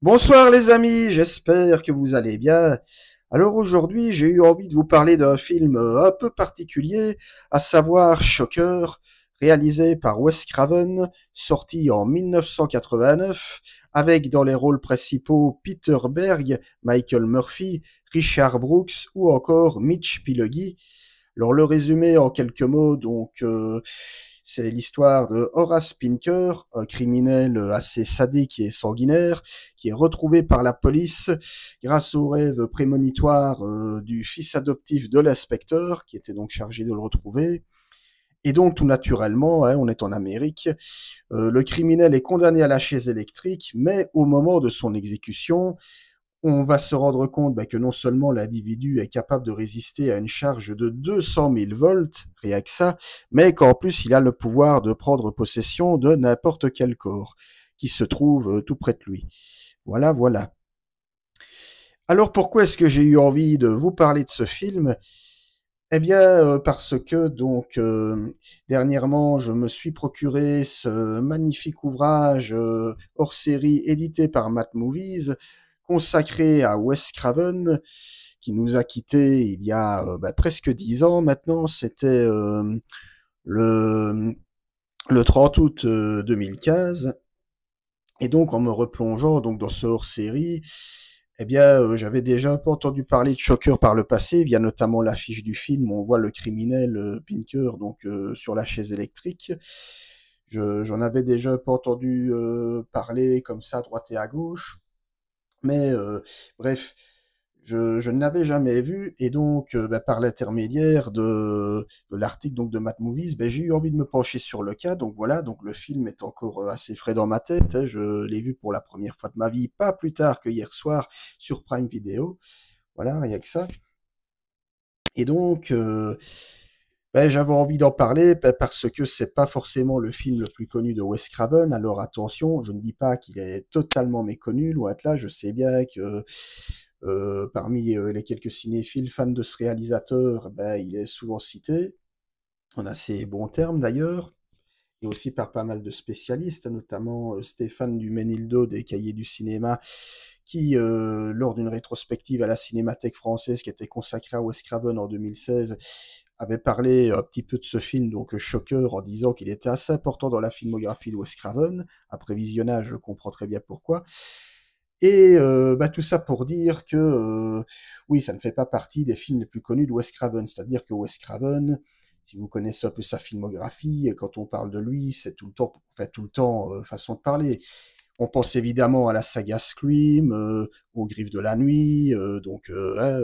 Bonsoir les amis, j'espère que vous allez bien. Alors aujourd'hui, j'ai eu envie de vous parler d'un film un peu particulier, à savoir Shocker, réalisé par Wes Craven, sorti en 1989, avec dans les rôles principaux Peter Berg, Michael Murphy, Richard Brooks ou encore Mitch Pileggi. Alors le résumé en quelques mots, c'est l'histoire de Horace Pinker, un criminel assez sadique et sanguinaire, qui est retrouvé par la police grâce au rêve prémonitoire du fils adoptif de l'inspecteur, qui était donc chargé de le retrouver. Et donc, tout naturellement, on est en Amérique, le criminel est condamné à la chaise électrique, mais au moment de son exécution, on va se rendre compte que non seulement l'individu est capable de résister à une charge de 200 000 volts, rien que ça, mais qu'en plus il a le pouvoir de prendre possession de n'importe quel corps qui se trouve tout près de lui. Voilà, voilà. Alors pourquoi est-ce que j'ai eu envie de vous parler de ce film? Eh bien, parce que dernièrement, je me suis procuré ce magnifique ouvrage hors série édité par Matt Movies, consacré à Wes Craven, qui nous a quittés il y a presque 10 ans maintenant. C'était le, le 30 août 2015. Et donc, en me replongeant donc dans ce hors-série, eh bien, j'avais déjà un peu entendu parler de Shocker par le passé, via notamment l'affiche du film, où on voit le criminel Pinker sur la chaise électrique. J'en avais déjà un peu entendu parler comme ça, à droite et à gauche, mais bref, je ne l'avais jamais vu, et donc par l'intermédiaire de l'article donc de Matt Movies, j'ai eu envie de me pencher sur le cas. Donc voilà, donc le film est encore assez frais dans ma tête, hein. Je l'ai vu pour la première fois de ma vie, pas plus tard que hier soir sur Prime Video. Voilà, rien que ça. Et donc, j'avais envie d'en parler parce que c'est pas forcément le film le plus connu de Wes Craven. Alors attention, je ne dis pas qu'il est totalement méconnu, loin de là. Je sais bien que parmi les quelques cinéphiles fans de ce réalisateur, il est souvent cité, en assez bons termes d'ailleurs, et aussi par pas mal de spécialistes, notamment Stéphane Duménildo des Cahiers du cinéma, qui, lors d'une rétrospective à la Cinémathèque française qui était consacrée à Wes Craven en 2016, avait parlé un petit peu de ce film, donc Shocker, en disant qu'il était assez important dans la filmographie de Wes Craven. Après visionnage, je comprends très bien pourquoi. Et tout ça pour dire que oui, ça ne fait pas partie des films les plus connus de Wes Craven. C'est-à-dire que Wes Craven, si vous connaissez un peu sa filmographie, quand on parle de lui, c'est tout le temps, façon de parler. On pense évidemment à la saga Scream, aux Griffes de la Nuit,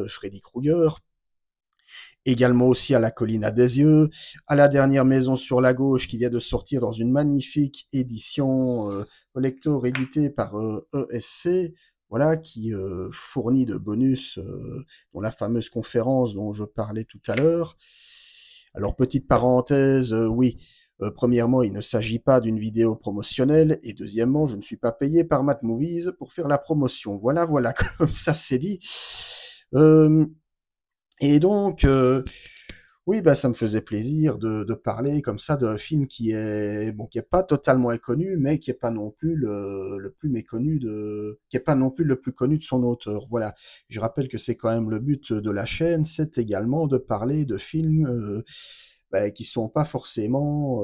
Freddy Krueger, également aussi à La Colline à des yeux, à La Dernière Maison sur la gauche qui vient de sortir dans une magnifique édition collector éditée par ESC, voilà, qui fournit de bonus, dont la fameuse conférence dont je parlais tout à l'heure. Alors petite parenthèse, oui, premièrement, il ne s'agit pas d'une vidéo promotionnelle, et deuxièmement, je ne suis pas payé par Matt Movies pour faire la promotion. Voilà, voilà, comme ça c'est dit. Euh, et donc, oui, ça me faisait plaisir de parler comme ça d'un film qui est pas totalement inconnu, mais qui est pas non plus le plus méconnu qui est pas non plus le plus connu de son auteur. Voilà. Je rappelle que c'est quand même le but de la chaîne, c'est également de parler de films qui sont pas forcément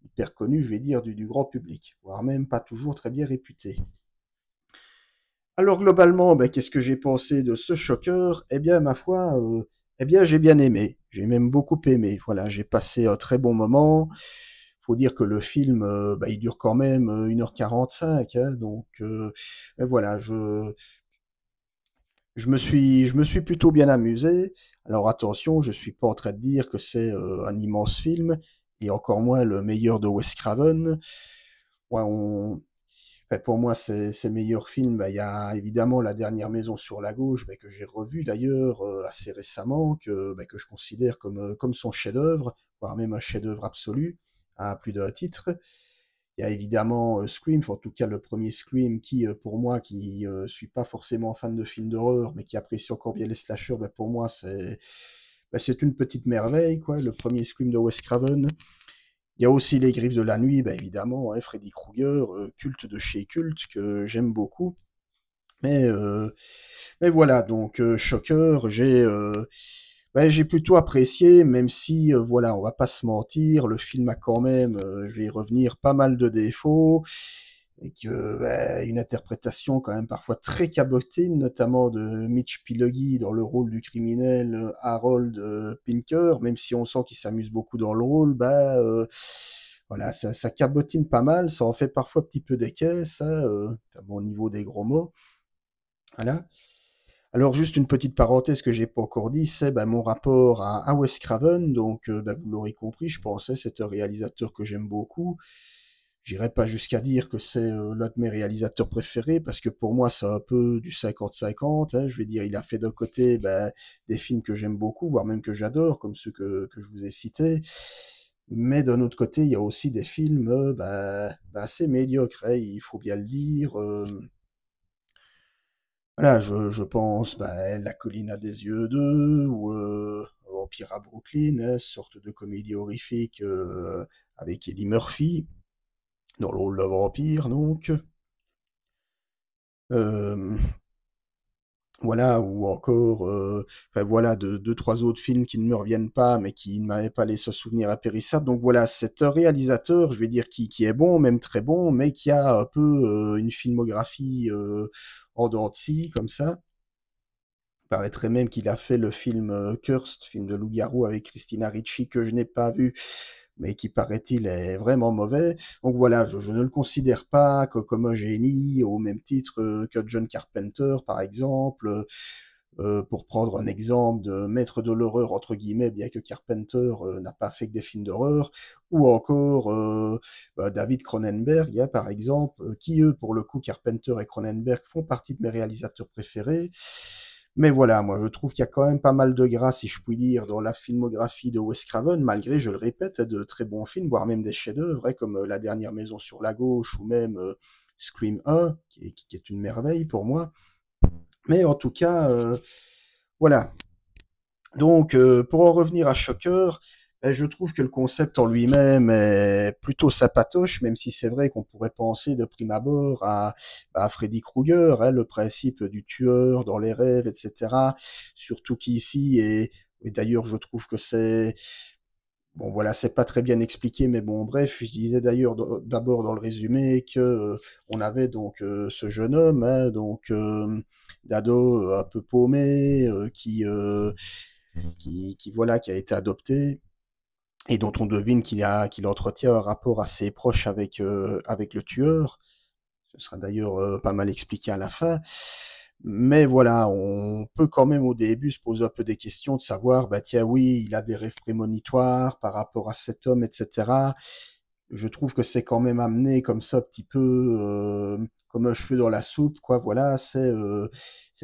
hyper connus, je vais dire, du grand public, voire même pas toujours très bien réputés. Alors globalement, qu'est-ce que j'ai pensé de ce Shocker? Eh bien, ma foi, j'ai bien aimé. J'ai même beaucoup aimé. Voilà, j'ai passé un très bon moment. Faut dire que le film, il dure quand même 1h45, hein, voilà, je me suis plutôt bien amusé. Alors attention, je suis pas en train de dire que c'est un immense film, et encore moins le meilleur de Wes Craven. Ouais, pour moi, ses meilleurs films, il y a évidemment La Dernière Maison sur la gauche, que j'ai revu d'ailleurs assez récemment, que je considère comme son chef-d'œuvre, voire même un chef-d'œuvre absolu, à plus d'un titre. Il y a évidemment Scream, enfin, en tout cas le premier Scream, qui pour moi, qui suis pas forcément fan de films d'horreur, mais qui apprécie encore bien les slashers, pour moi c'est une petite merveille, quoi, le premier Scream de Wes Craven. Il y a aussi Les Griffes de la Nuit, évidemment, hein, Freddy Krueger, culte de chez culte, que j'aime beaucoup. Mais, euh, mais voilà, donc Shocker, j'ai plutôt apprécié, même si, voilà, on va pas se mentir, le film a quand même, je vais y revenir, pas mal de défauts, et que une interprétation quand même parfois très cabotine, notamment de Mitch Pileggi dans le rôle du criminel Harold Pinker, même si on sent qu'il s'amuse beaucoup dans le rôle, voilà, ça cabotine pas mal, ça en fait parfois un petit peu des caisses, hein, notamment au niveau des gros mots. Voilà. Alors juste une petite parenthèse que j'ai pas encore dit, c'est mon rapport à Wes Craven. Donc vous l'aurez compris, je pensais c'est un réalisateur que j'aime beaucoup. J'irai pas jusqu'à dire que c'est l'un de mes réalisateurs préférés parce que pour moi c'est un peu du 50-50. Hein. Je vais dire, il a fait d'un côté des films que j'aime beaucoup, voire même que j'adore, comme ceux que je vous ai cités. Mais d'un autre côté, il y a aussi des films assez médiocres, hein, il faut bien le dire. Voilà, je pense, La colline à des yeux 2 ou Vampire à Brooklyn, hein, sorte de comédie horrifique avec Eddie Murphy dans le rôle de vampire, donc. Euh, voilà, ou encore, voilà, deux, trois autres films qui ne me reviennent pas, mais qui ne m'avaient pas laissé un souvenir impérissable. Donc voilà, c'est un réalisateur, je vais dire, qui est bon, même très bon, mais qui a un peu une filmographie en dents de scie, comme ça. Paraîtrait même qu'il a fait le film Cursed, film de loup-garou avec Christina Ricci que je n'ai pas vu, mais qui paraît-il est vraiment mauvais. Donc voilà, je ne le considère pas comme un génie, au même titre que John Carpenter, par exemple. Pour prendre un exemple de maître de l'horreur, entre guillemets, bien que Carpenter n'a pas fait que des films d'horreur, ou encore David Cronenberg, hein, par exemple, qui, eux, pour le coup, Carpenter et Cronenberg font partie de mes réalisateurs préférés. Mais voilà, moi je trouve qu'il y a quand même pas mal de gras, si je puis dire, dans la filmographie de Wes Craven, malgré, je le répète, de très bons films, voire même des chefs-d'œuvre, hein, comme La dernière maison sur la gauche, ou même Scream 1, qui est une merveille pour moi. Mais en tout cas, voilà. Donc, pour en revenir à Shocker, je trouve que le concept en lui-même est plutôt sympatoche, même si c'est vrai qu'on pourrait penser de prime abord à Freddy Krueger, hein, le principe du tueur dans les rêves, etc. Surtout qu'ici, et d'ailleurs je trouve que c'est... Bon voilà, c'est pas très bien expliqué, mais bon bref, je disais d'ailleurs d'abord dans le résumé que on avait donc ce jeune homme, hein, donc d'ado un peu paumé, voilà, qui a été adopté et dont on devine qu'il entretient un rapport assez proche avec le tueur. Ce sera d'ailleurs pas mal expliqué à la fin. Mais voilà, on peut quand même au début se poser un peu des questions de savoir, tiens, oui, il a des rêves prémonitoires par rapport à cet homme, etc. Je trouve que c'est quand même amené comme ça, un petit peu comme un cheveu dans la soupe, quoi. Voilà, c'est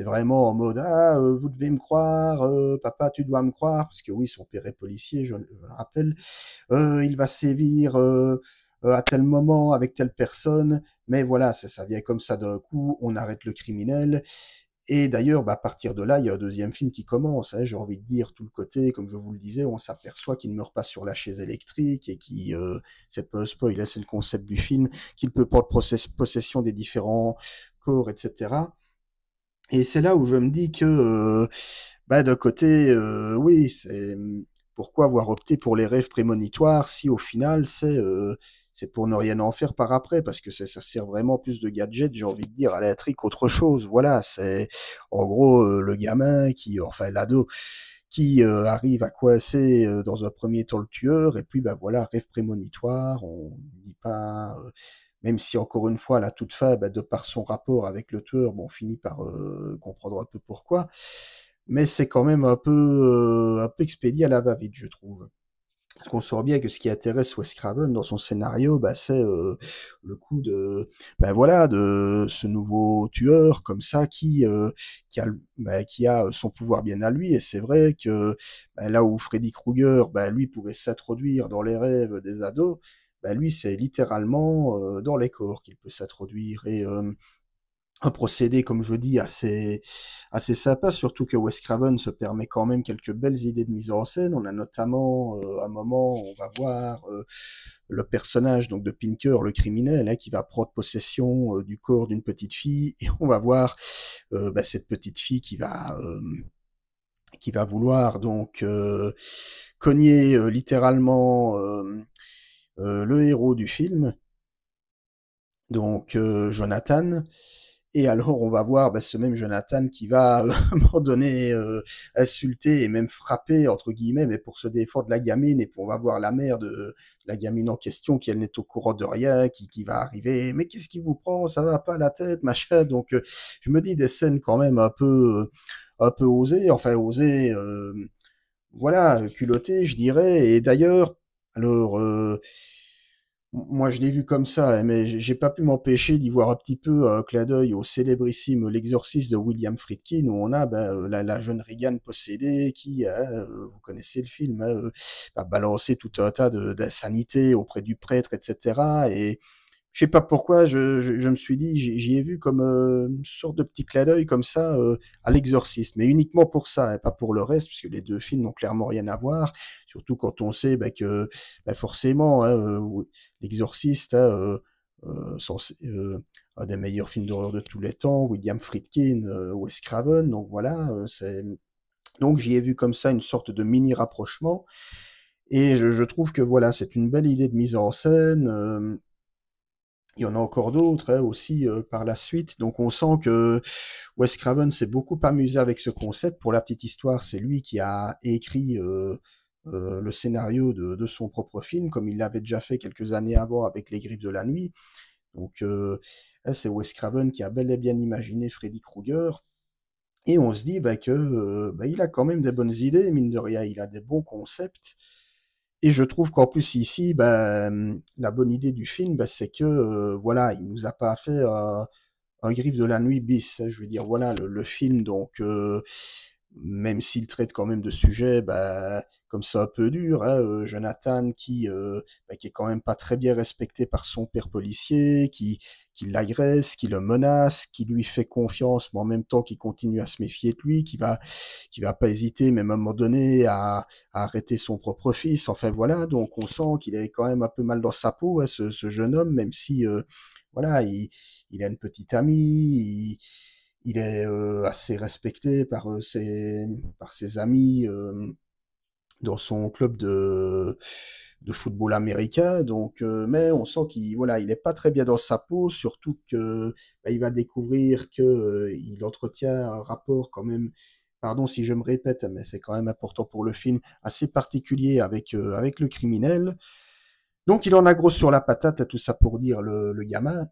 vraiment en mode ah, vous devez me croire, papa, tu dois me croire, parce que oui, son père est policier, je le rappelle. Il va sévir à tel moment avec telle personne, mais voilà, ça vient comme ça d'un coup, on arrête le criminel. Et d'ailleurs, à partir de là, il y a un deuxième film qui commence, hein, j'ai envie de dire, tout le côté, comme je vous le disais, on s'aperçoit qu'il ne meurt pas sur la chaise électrique et c'est pas un spoil, là, c'est le concept du film, qu'il peut prendre possession des différents corps, etc. Et c'est là où je me dis que, d'un côté, oui, pourquoi avoir opté pour les rêves prémonitoires si au final c'est pour ne rien en faire par après, parce que ça sert vraiment plus de gadget, j'ai envie de dire, à la trick qu'autre chose. Voilà, c'est en gros le gamin enfin l'ado, qui arrive à coincer dans un premier temps le tueur, et puis voilà, rêve prémonitoire, on ne dit pas, même si encore une fois, à la toute fin, de par son rapport avec le tueur, bon, on finit par comprendre un peu pourquoi, mais c'est quand même un peu expédié à la va-vite, je trouve. Parce qu'on sent bien que ce qui intéresse Wes Craven dans son scénario, c'est le coup voilà, de ce nouveau tueur comme ça qui a son pouvoir bien à lui. Et c'est vrai que là où Freddy Krueger, lui pouvait s'introduire dans les rêves des ados, lui c'est littéralement dans les corps qu'il peut s'introduire. Et un procédé, comme je dis, assez sympa, surtout que Wes Craven se permet quand même quelques belles idées de mise en scène. On a notamment un moment où on va voir le personnage donc de Pinker, le criminel, hein, qui va prendre possession du corps d'une petite fille, et on va voir cette petite fille qui va vouloir donc cogner littéralement le héros du film, donc Jonathan. Et alors, on va voir ce même Jonathan qui va, à un moment donné, insulter et même frapper, entre guillemets, mais pour se défendre de la gamine. Et puis, on va voir la mère de la gamine en question, qui, elle, n'est au courant de rien, qui va arriver. Mais qu'est-ce qui vous prend? Ça va pas la tête, machin. Donc, je me dis des scènes quand même un peu osées. Enfin, osées, voilà, culottées, je dirais. Et d'ailleurs, alors, moi, je l'ai vu comme ça, hein, mais j'ai pas pu m'empêcher d'y voir un petit peu un clin d'œil au célébrissime L'Exorciste de William Friedkin, où on a la jeune Regan possédée qui, vous connaissez le film, hein, va balancer tout un tas d'insanités auprès du prêtre, etc. Et je sais pas pourquoi, je me suis dit, j'y ai vu comme une sorte de petit clin d'œil comme ça à L'Exorciste, mais uniquement pour ça, et pas pour le reste, puisque les deux films n'ont clairement rien à voir, surtout quand on sait que forcément, hein, L'Exorciste, hein, un des meilleurs films d'horreur de tous les temps, William Friedkin, Wes Craven, donc voilà, donc j'y ai vu comme ça une sorte de mini rapprochement, et je trouve que voilà, c'est une belle idée de mise en scène. Il y en a encore d'autres hein, aussi par la suite. Donc on sent que Wes Craven s'est beaucoup amusé avec ce concept. Pour la petite histoire, c'est lui qui a écrit le scénario de son propre film, comme il l'avait déjà fait quelques années avant avec Les Griffes de la Nuit. Donc là, c'est Wes Craven qui a bel et bien imaginé Freddy Krueger. Et on se dit que il a quand même des bonnes idées, mine de rien, il a des bons concepts. Et je trouve qu'en plus ici, la bonne idée du film, c'est que voilà, il nous a pas fait un Griffe de la Nuit bis. Hein. Je veux dire, voilà, le film, donc, même s'il traite quand même de sujets, comme ça un peu dur, hein, Jonathan qui est quand même pas très bien respecté par son père policier, qui l'agresse, qui le menace, qui lui fait confiance, mais en même temps qui continue à se méfier de lui, qui va pas hésiter, même à un moment donné, à arrêter son propre fils. Enfin voilà, donc on sent qu'il est quand même un peu mal dans sa peau, hein, ce jeune homme, même si voilà, il a une petite amie, il est assez respecté par ses amis dans son club de football américain. Donc, mais on sent qu'il voilà, il est pas très bien dans sa peau, surtout que il va découvrir que il entretient un rapport quand même. Pardon si je me répète, mais c'est quand même important pour le film, assez particulier avec le criminel. Donc il en a gros sur la patate, tout ça pour dire le gamin.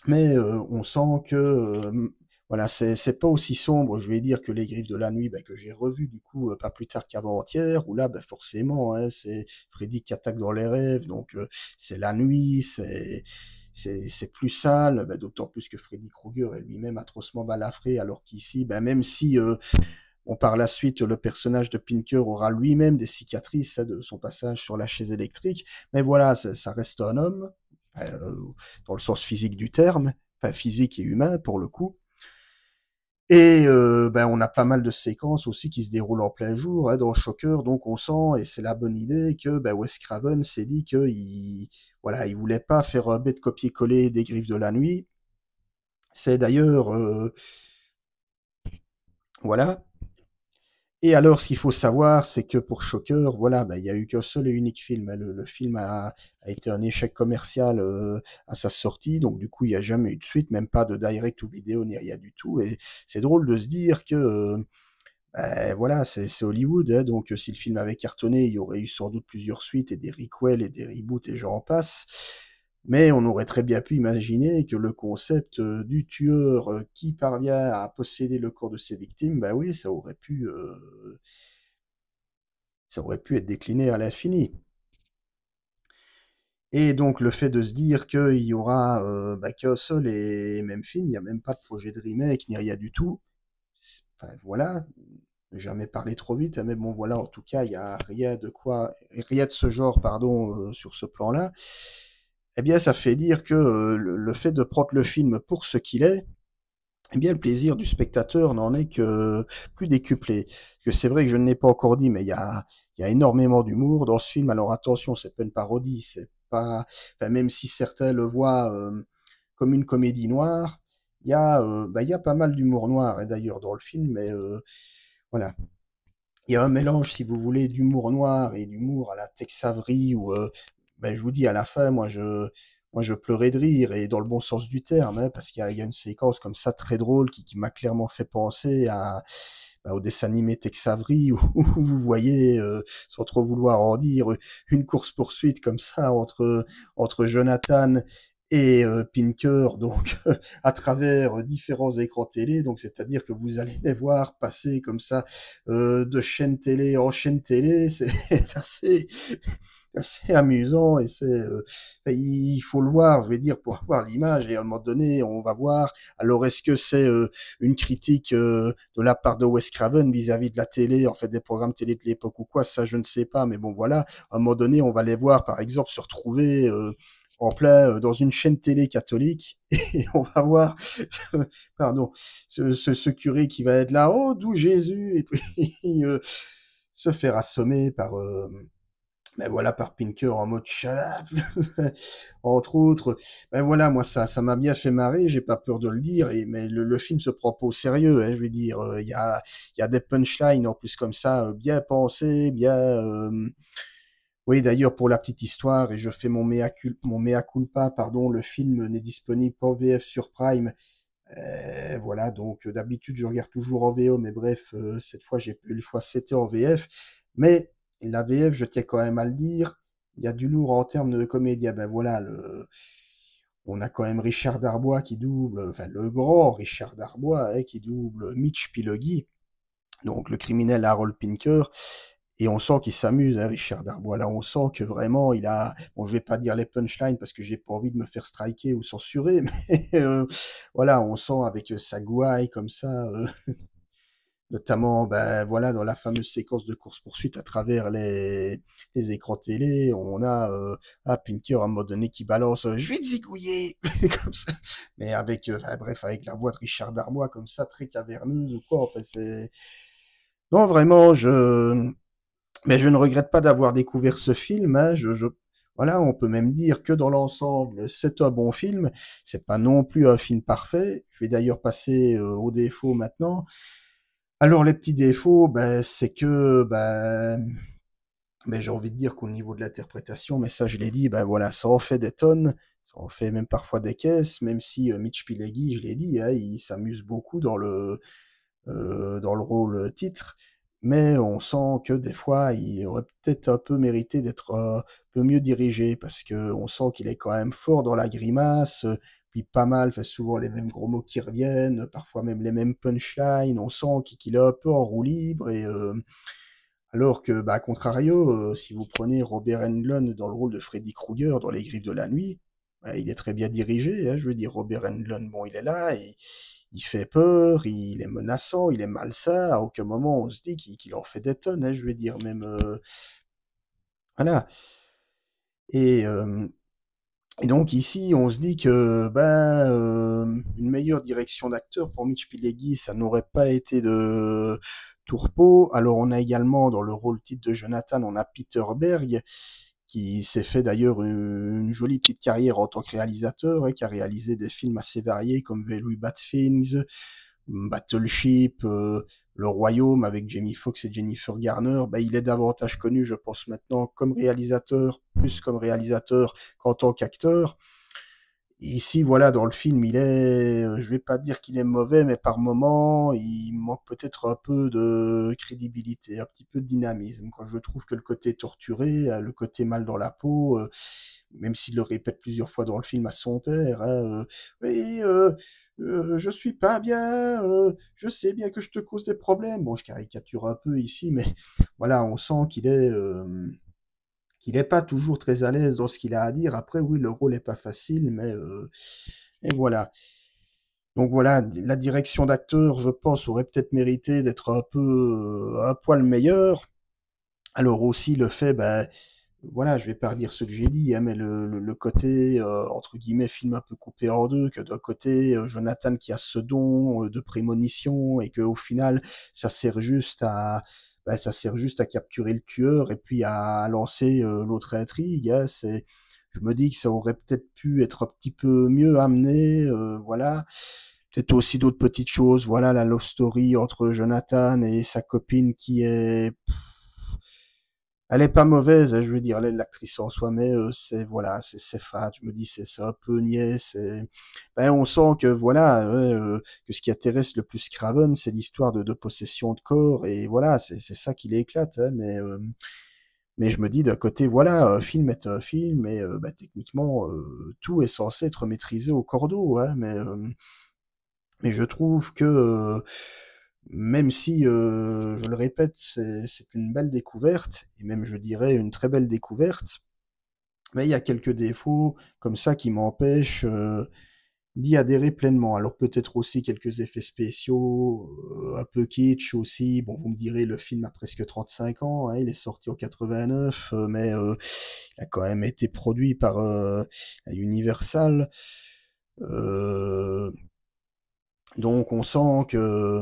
Mais on sent que voilà, c'est pas aussi sombre, je vais dire, que Les Griffes de la Nuit, que j'ai revu du coup pas plus tard qu'avant-hier, où là, forcément, hein, c'est Freddy qui attaque dans les rêves, donc c'est la nuit, c'est plus sale, d'autant plus que Freddy Krueger est lui-même atrocement balafré, alors qu'ici, même si par la suite, le personnage de Pinker aura lui-même des cicatrices hein, de son passage sur la chaise électrique, mais voilà, ça reste un homme, euh, dans le sens physique du terme, enfin physique et humain pour le coup. Et on a pas mal de séquences aussi qui se déroulent en plein jour hein, dans Shocker, donc on sent, et c'est la bonne idée, que Wes Craven s'est dit il voulait pas faire un bête copier-coller des Griffes de la Nuit. C'est d'ailleurs, voilà. Et alors, ce qu'il faut savoir, c'est que pour Shocker, voilà, il y a eu qu'un seul et unique film. Hein. Le film a été un échec commercial à sa sortie, donc du coup, il n'y a jamais eu de suite, même pas de direct ou vidéo, ni rien du tout. Et c'est drôle de se dire que, voilà, c'est Hollywood, hein, donc si le film avait cartonné, il y aurait eu sans doute plusieurs suites et des requels et des reboots et j'en passe. Mais on aurait très bien pu imaginer que le concept du tueur qui parvient à posséder le corps de ses victimes, oui, ça aurait pu être décliné à l'infini. Et donc le fait de se dire qu'il y aura qu'un seul et même film, il n'y a même pas de projet de remake ni rien du tout. Enfin voilà, jamais parlé trop vite, hein, mais bon voilà, en tout cas, il n'y a rien de ce genre, pardon, sur ce plan-là. Eh bien, ça fait dire que le fait de prendre le film pour ce qu'il est, eh bien, le plaisir du spectateur n'en est que plus décuplé. Parce que c'est vrai que je ne l'ai pas encore dit, mais il y a énormément d'humour dans ce film. Alors attention, c'est pas une parodie, c'est pas, enfin, même si certains le voient comme une comédie noire, il y a pas mal d'humour noir, et d'ailleurs, dans le film, mais voilà. Il y a un mélange, si vous voulez, d'humour noir et d'humour à la Tex Avery, où, ben, je vous dis, à la fin, moi, je pleurais de rire, et dans le bon sens du terme, hein, parce qu'il y a une séquence comme ça très drôle qui m'a clairement fait penser au dessin animé Tex Avery, où vous voyez, sans trop vouloir en dire, une course-poursuite comme ça entre Jonathan et Pinker, donc à travers différents écrans télé, donc c'est-à-dire que vous allez les voir passer comme ça de chaîne télé en chaîne télé, c'est assez, assez amusant, et il faut le voir, je vais dire, pour avoir l'image, et à un moment donné, on va voir, alors est-ce que c'est une critique de la part de Wes Craven vis-à-vis de la télé, en fait des programmes télé de l'époque ou quoi, ça je ne sais pas, mais bon voilà, à un moment donné, on va les voir par exemple se retrouver en plein dans une chaîne télé catholique, et on va voir, pardon, ce curé qui va être là, oh d'où Jésus, et puis se faire assommer par ben voilà, par Pinker en mode shut up, entre autres. Ben voilà, moi ça m'a bien fait marrer, j'ai pas peur de le dire, mais le film se prend pas au sérieux, hein, je veux dire, il y a des punchlines en plus comme ça, bien pensées, bien. Oui, d'ailleurs, pour la petite histoire, et je fais mon mea culpa, pardon, le film n'est disponible qu'en VF sur Prime. Voilà, donc d'habitude, je regarde toujours en VO, mais bref, cette fois, j'ai pas eu le choix, c'était en VF. Mais la VF, je tiens quand même à le dire, il y a du lourd en termes de comédien. Ben voilà, on a quand même Richard Darbois qui double, enfin le grand Richard Darbois, hein, qui double Mitch Pileggi, donc le criminel Harold Pinker. Et on sent qu'il s'amuse, hein, Richard Darbois. Là, on sent que vraiment, il a. Bon, je vais pas dire les punchlines parce que j'ai pas envie de me faire striker ou censurer, mais voilà, on sent avec sa gouaille comme ça, notamment, ben voilà, dans la fameuse séquence de course-poursuite à travers les écrans télé, on a Pinker à un moment donné qui balance je vais te zigouiller comme ça, mais avec, enfin, bref, avec la voix de Richard Darbois comme ça, très caverneuse ou quoi. Enfin, c'est. Non, vraiment, mais je ne regrette pas d'avoir découvert ce film, hein. Voilà, on peut même dire que dans l'ensemble, c'est un bon film. C'est pas non plus un film parfait. Je vais d'ailleurs passer aux défauts maintenant. Alors les petits défauts, ben, c'est que, ben, j'ai envie de dire qu'au niveau de l'interprétation, mais ça je l'ai dit, ben voilà, ça en fait des tonnes, ça en fait même parfois des caisses, même si Mitch Pileggi, je l'ai dit, hein, il s'amuse beaucoup dans le rôle titre, mais on sent que des fois, il aurait peut-être un peu mérité d'être un peu mieux dirigé, parce que on sent qu'il est quand même fort dans la grimace, puis pas mal, fait souvent les mêmes gros mots qui reviennent, parfois même les mêmes punchlines, on sent qu'il est un peu en roue libre, et alors que, bah, à contrario, si vous prenez Robert Englund dans le rôle de Freddy Krueger dans Les Griffes de la Nuit, bah, il est très bien dirigé, hein, je veux dire, Robert Englund, bon, il est là, et il fait peur, il est menaçant, il est malsain, à aucun moment on se dit qu'il en fait des tonnes, hein, je veux dire, même, voilà. Et, et donc ici, on se dit que, ben, une meilleure direction d'acteur pour Mitch Pileggi, ça n'aurait pas été de tourpeau. Alors on a également, dans le rôle titre de Jonathan, on a Peter Berg, qui s'est fait d'ailleurs une jolie petite carrière en tant que réalisateur, et qui a réalisé des films assez variés comme Very Bad Things, Battleship, Le Royaume avec Jamie Foxx et Jennifer Garner. Bah, il est davantage connu, je pense, maintenant comme réalisateur, plus comme réalisateur qu'en tant qu'acteur. Ici, voilà, dans le film, je vais pas dire qu'il est mauvais, mais par moments, il manque peut-être un peu de crédibilité, un petit peu de dynamisme. Quand je trouve que le côté torturé, le côté mal dans la peau, même s'il le répète plusieurs fois dans le film à son père, hein, oui, je suis pas bien, je sais bien que je te cause des problèmes. Bon, je caricature un peu ici, mais voilà, on sent qu'il est pas toujours très à l'aise dans ce qu'il a à dire. Après, oui, le rôle est pas facile, mais et voilà. Donc voilà, la direction d'acteur, je pense, aurait peut-être mérité d'être un peu un poil meilleur. Alors aussi le fait, bah, voilà, je vais pas redire ce que j'ai dit, hein, mais le côté, entre guillemets, film un peu coupé en deux, que d'un côté, Jonathan qui a ce don de prémonition et qu'au final, ça sert juste à, ça sert juste à capturer le tueur et puis à lancer l'autre intrigue. Hein, je me dis que ça aurait peut-être pu être un petit peu mieux amené, voilà. Peut-être aussi d'autres petites choses, voilà, la love story entre Jonathan et sa copine qui est elle est pas mauvaise, hein, je veux dire, l'actrice en soi, mais c'est voilà, c'est fade. Je me dis, c'est un peu niais. Ben, on sent que voilà, ouais, que ce qui intéresse le plus Craven, c'est l'histoire de possession de corps, et voilà, c'est ça qui l'éclate. Hein, mais je me dis d'un côté, voilà, un film est un film, et bah, techniquement, tout est censé être maîtrisé au cordeau. Hein, mais je trouve que même si, je le répète, c'est une belle découverte, et même je dirais une très belle découverte, mais il y a quelques défauts comme ça qui m'empêchent d'y adhérer pleinement. Alors peut-être aussi quelques effets spéciaux, un peu kitsch aussi. Bon, vous me direz, le film a presque 35 ans, hein, il est sorti en 89, mais il a quand même été produit par Universal. Euh, donc on sent que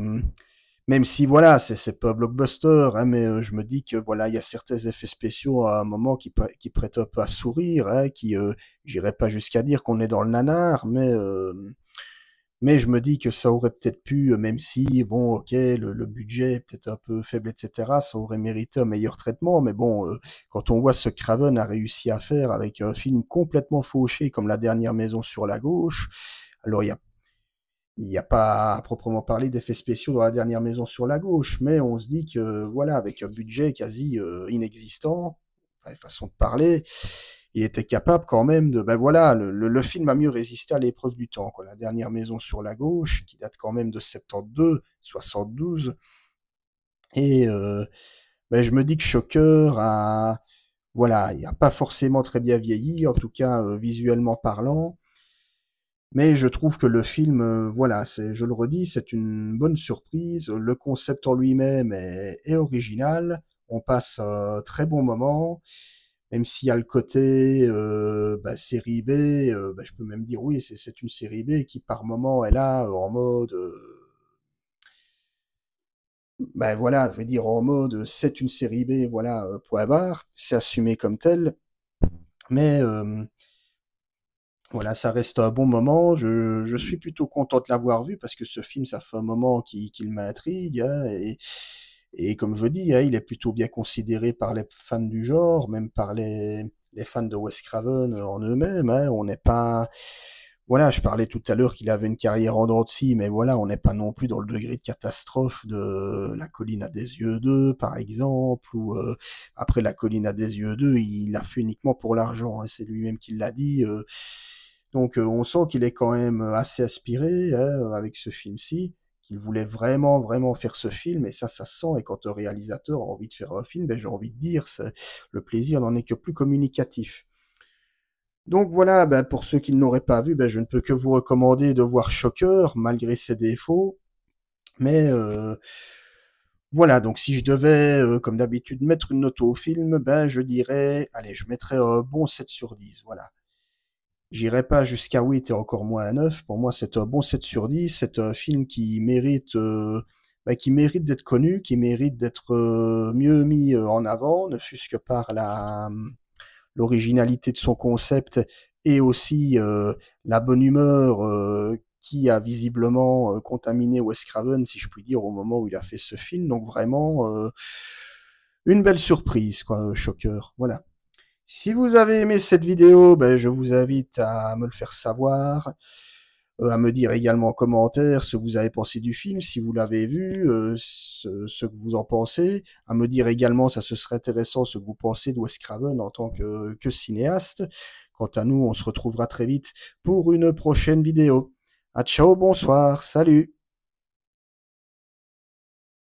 même si voilà, c'est pas blockbuster, hein, mais je me dis que voilà, il y a certains effets spéciaux à un moment qui prêtent un peu à sourire, hein, j'irais pas jusqu'à dire qu'on est dans le nanar, mais je me dis que ça aurait peut-être pu, même si bon, ok, le budget est peut-être un peu faible, etc., ça aurait mérité un meilleur traitement, mais bon, quand on voit ce que Craven a réussi à faire avec un film complètement fauché comme La Dernière Maison sur la gauche, alors il n'y a pas à proprement parler d'effets spéciaux dans La Dernière Maison sur la gauche, mais on se dit que, voilà, avec un budget quasi inexistant, enfin, façon de parler, il était capable quand même de, ben voilà, le film a mieux résisté à l'épreuve du temps, quoi. La Dernière Maison sur la gauche, qui date quand même de 72, 72, et ben, je me dis que Shocker a, voilà, il n'a pas forcément très bien vieilli, en tout cas visuellement parlant, mais je trouve que le film, voilà, je le redis, c'est une bonne surprise. Le concept en lui-même est original. On passe un très bon moment, même s'il y a le côté bah, série B. Bah, je peux même dire oui, c'est une série B qui par moment est là en mode, bah voilà, je veux dire en mode c'est une série B, voilà, point barre. C'est assumé comme tel, mais voilà, ça reste un bon moment. Je suis plutôt content de l'avoir vu parce que ce film, ça fait un moment qu'il m'intrigue. Hein, et comme je dis, hein, il est plutôt bien considéré par les fans du genre, même par les fans de Wes Craven en eux-mêmes. Hein, on n'est pas. Voilà, je parlais tout à l'heure qu'il avait une carrière en dents de scie, mais voilà, on n'est pas non plus dans le degré de catastrophe de La colline à des yeux 2, par exemple, ou après La colline à des yeux 2, il l'a fait uniquement pour l'argent, hein, c'est lui-même qui l'a dit. Donc on sent qu'il est quand même assez aspiré hein, avec ce film-ci, qu'il voulait vraiment, vraiment faire ce film, et ça se sent, et quand un réalisateur a envie de faire un film, ben, j'ai envie de dire, le plaisir n'en est que plus communicatif. Donc voilà, ben, pour ceux qui ne l'auraient pas vu, ben, je ne peux que vous recommander de voir Shocker, malgré ses défauts, mais voilà, donc si je devais, comme d'habitude, mettre une note au film, ben je dirais, allez, je mettrais un bon 7 sur 10, voilà. J'irai pas jusqu'à 8 et encore moins à 9. Pour moi, c'est un bon 7 sur 10. C'est un film qui mérite d'être connu, qui mérite d'être mieux mis en avant, ne fût-ce que par l'originalité de son concept et aussi la bonne humeur qui a visiblement contaminé Wes Craven, si je puis dire, au moment où il a fait ce film. Donc vraiment, une belle surprise, quoi, Shocker. Voilà. Si vous avez aimé cette vidéo, ben, je vous invite à me le faire savoir, à me dire également en commentaire ce que vous avez pensé du film, si vous l'avez vu, ce que vous en pensez, à me dire également, ça ce serait intéressant, ce que vous pensez de Wes Craven en tant que cinéaste. Quant à nous, on se retrouvera très vite pour une prochaine vidéo. À ciao, bonsoir, salut!